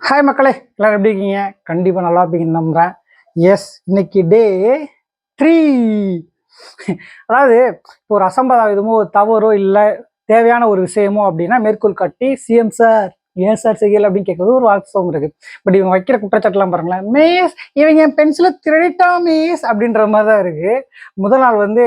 Hi மக்களே, எல்லோரும் எப்படி இருக்கீங்க? கண்டிப்பாக நல்லா இருப்பீங்கன்னு நம்புகிறேன். எஸ், இன்னைக்கு டே 3. அதாவது இப்போ ஒரு அசம்பாவிதமோ ஒரு தவறோ இல்லை தேவையான ஒரு விஷயமோ அப்படின்னா மேற்கோள் காட்டி சிஎம் சார் ஏன் சார் செய்யலை அப்படின்னு கேட்கறது ஒரு வாட்ஸ்அப் இருக்குது. பட் இவங்க வைக்கிற குற்றச்சாட்டுலாம் பாருங்களேன். மேஸ் இவங்க என் பென்சிலை திருடிட்டா மேஸ் அப்படின்ற மாதிரி தான் இருக்குது. முதல் நாள் வந்து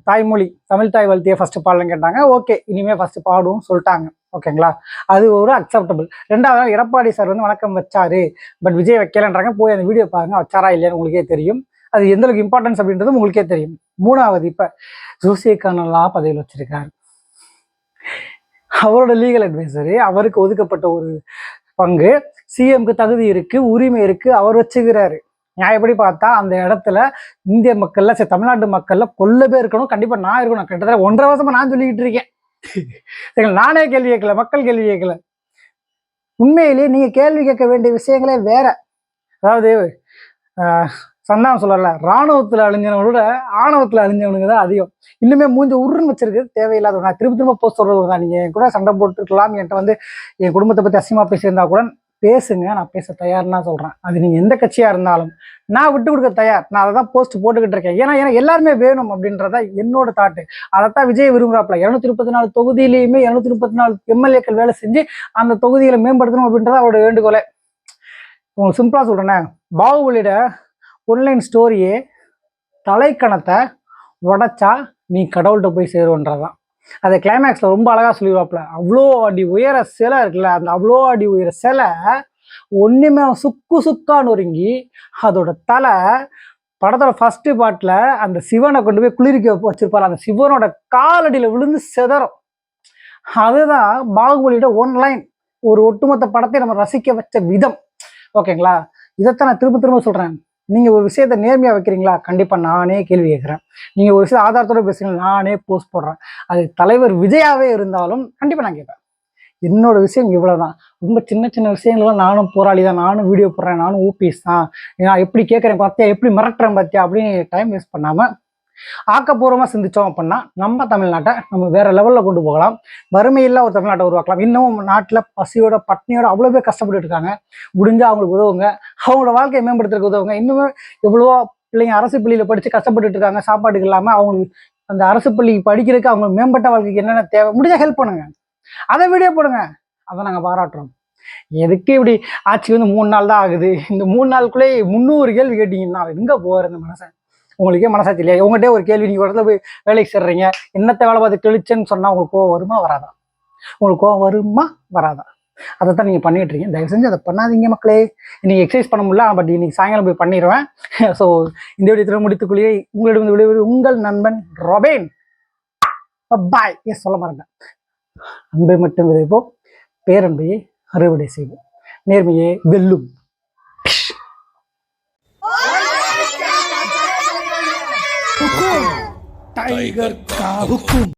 தாய்மொழி தமிழ் தாய் வாழ்த்திய ஃபஸ்ட்டு பாடலன்னு கேட்டாங்க. ஓகே, இனிமேல் ஃபஸ்ட்டு பாடுவோம் சொல்லிட்டாங்க. ஓகேங்களா, அது ஒரு அக்செப்டபிள். ரெண்டாவது நாள் எடப்பாடி சார் வந்து வணக்கம் வச்சாரு, பட் விஜய் வைக்கலன்றாங்க. போய் அந்த வீடியோ பாருங்க, வச்சாரா இல்லையான்னு உங்களுக்கே தெரியும். அது எந்த அளவுக்கு இம்பார்ட்டன்ஸ் அப்படின்றது உங்களுக்கே தெரியும். மூணாவது, இப்போ ஜோசியக்கானலாம் பதவியில் வச்சிருக்காரு. அவரோட லீகல் அட்வைசரு, அவருக்கு ஒதுக்கப்பட்ட ஒரு பங்கு சிஎம்க்கு தகுதி இருக்கு, உரிமை இருக்கு, அவர் வச்சுக்கிறாரு. நியாயப்படி பார்த்தா அந்த இடத்துல இந்திய மக்கள்ல சரி தமிழ்நாட்டு மக்கள்ல கொல்ல பேர் இருக்கணும், கண்டிப்பா நான் இருக்கணும். கிட்டத்தட்ட 1.5 வருஷமா நான் சொல்லிக்கிட்டு இருக்கேன். நானே கேள்வி கேட்கல, மக்கள் கேள்வி கேட்கல. உண்மையிலேயே நீங்க கேள்வி கேட்க வேண்டிய விஷயங்களே வேற. அதாவது சந்தானம் சொல்லல, ராணுவத்துல அழிஞ்சவனோட ஆணவத்துல அழிஞ்சவனுங்க தான் அதிகம். இன்னுமே மூஞ்சி உருன்னு வச்சிருக்கு தேவையில்லாத. நான் திரும்ப போஸ்ட் சொல்றது தான். நீங்க என் கூட சண்டை போட்டுருக்கலாம், என்கிட்ட வந்து என் குடும்பத்தை பத்தி அசிங்கமா பேசியிருந்தா கூட பேசுங்க, நான் பேச தயார்னா சொல்றேன். அது நீங்க எந்த கட்சியா இருந்தாலும் நான் விட்டு கொடுக்க தயார். நான் அதை தான் போஸ்ட் போட்டுக்கிட்டு இருக்கேன். ஏன்னா எல்லாருமே வேணும் அப்படின்றத என்னோட தாட்டு. அதைத்தான் விஜய் விரும்புறாப்புல. 234 தொகுதியிலையுமே 234 எம்எல்ஏக்கள் வேலை செஞ்சு அந்த தொகுதிகளை மேம்படுத்தணும் அப்படின்றத அவரோட வேண்டுகோளே. உங்களுக்கு சிம்பிளா சொல்றேன்னே, பாகுபலியோட ஒன்லைன் ஸ்டோரியே தலைக்கணத்தை உடைச்சா நீ கடவுள்கிட்ட போய் சேருவன்றதான். அதை கிளைமேக்ஸில் ரொம்ப அழகாக சொல்லிடுவாப்புல. அவ்வளோ அடி உயர சிலை இருக்குல்ல, அந்த அவ்வளோ அடி உயர சிலை ஒன்றுமே சுக்கான்னு ஒருங்கி அதோட தலை படத்தோட ஃபர்ஸ்ட் பார்ட்டில் அந்த சிவனை கொண்டு போய் குளிர்க்க வச்சிருப்பாரு. அந்த சிவனோட காலடியில் விழுந்து செதறும். அதுதான் பாகுபலியோட ஒன்லைன். ஒரு ஒட்டுமொத்த படத்தை நம்ம ரசிக்க வச்ச விதம். ஓகேங்களா, இதைத்தான் நான் திரும்ப சொல்கிறேன். நீங்கள் ஒரு விஷயத்த நேர்மையாக வைக்கிறீங்களா? கண்டிப்பாக நானே கேள்வி கேட்குறேன். நீங்கள் ஒரு விஷயம் ஆதாரத்தோடு பேசுகிறீங்களா? நானே போஸ்ட் போடுறேன். அது தலைவர் விஜயாவே இருந்தாலும் கண்டிப்பாக நான் கேட்பேன். என்னோட விஷயம் இவ்வளோதான். ரொம்ப சின்ன விஷயங்கள்லாம் நானும் போராளி தான், நானும் வீடியோ போடுறேன், நானும் ஊபிஎஸ் தான். நான் எப்படி கேட்குறேன் பார்த்தியா, எப்படி மிரட்டுறேன் பார்த்தியா அப்படின்னு டைம் வேஸ்ட் பண்ணாமல் ஆக்கப்பூர்வமாக சிந்திச்சோம் அப்படின்னா நம்ம தமிழ்நாட்டை நம்ம வேற லெவலில் கொண்டு போகலாம். வறுமையில்லா ஒரு தமிழ்நாட்டை உருவாக்கலாம். இன்னும் நாட்டில் பசியோட பட்னியோட அவ்வளோ பேர் கஷ்டப்பட்டு இருக்காங்க. முடிஞ்சால் அவங்களுக்கு உதவுங்க, அவங்களோட வாழ்க்கையை மேம்படுத்துறதுக்கு உதவுங்க. இன்னுமே எவ்வளவோ பிள்ளைங்க அரசு பள்ளியில் படித்து கஷ்டப்பட்டு இருக்காங்க, சாப்பாட்டுக்கு இல்லாமல். அவங்களுக்கு அந்த அரசு பள்ளி படிக்கிறதுக்கு அவங்க மேம்பட்ட வாழ்க்கைக்கு என்னென்ன தேவை முடிஞ்சால் ஹெல்ப் பண்ணுங்க. அதை வீடியோ போடுங்க, அதை நாங்கள் பாராட்டுறோம். எதுக்கு இப்படி ஆட்சி வந்து 3 நாள் தான் ஆகுது, இந்த 3 நாளுக்குள்ளே 300 கேள்வி கேட்டீங்கன்னா எங்கே போகிற இந்த மனசன்? உங்களுக்கே மனசாட்சி இல்லையா? உங்கள்கிட்ட ஒரு கேள்வி, நீங்கள் இடத்துல போய் வேலைக்கு சேர்றீங்க, என்னத்தை வேலை பார்த்து கிழிச்சேன்னு சொன்னால் உங்களுக்கு கோவம் வருமா வராதா? உங்களுக்கு கோவம் வருமா வராதா? அதை தான் நீங்கள் பண்ணிட்டு இருக்கீங்க. தயவு செஞ்சு அதை பண்ணாதீங்க மக்களே. இன்னைக்கு எக்ஸசைஸ் பண்ண முடியல, பட் இன்னைக்கு சாயங்காலம் போய் பண்ணிடுவேன். ஸோ இந்த வீடியோ முடித்துக்குள்ளேயே உங்களிடம் விடைபெறுவது உங்கள் நண்பன் ரொபேன். பாய். எஸ், சொல்ல மாட்டேன். அன்பை மட்டும் விதைப்போம், பேரன்பையை அறுவடை செய்வோம், நேர்மையே வெல்லும். टाइगर का हुक्म।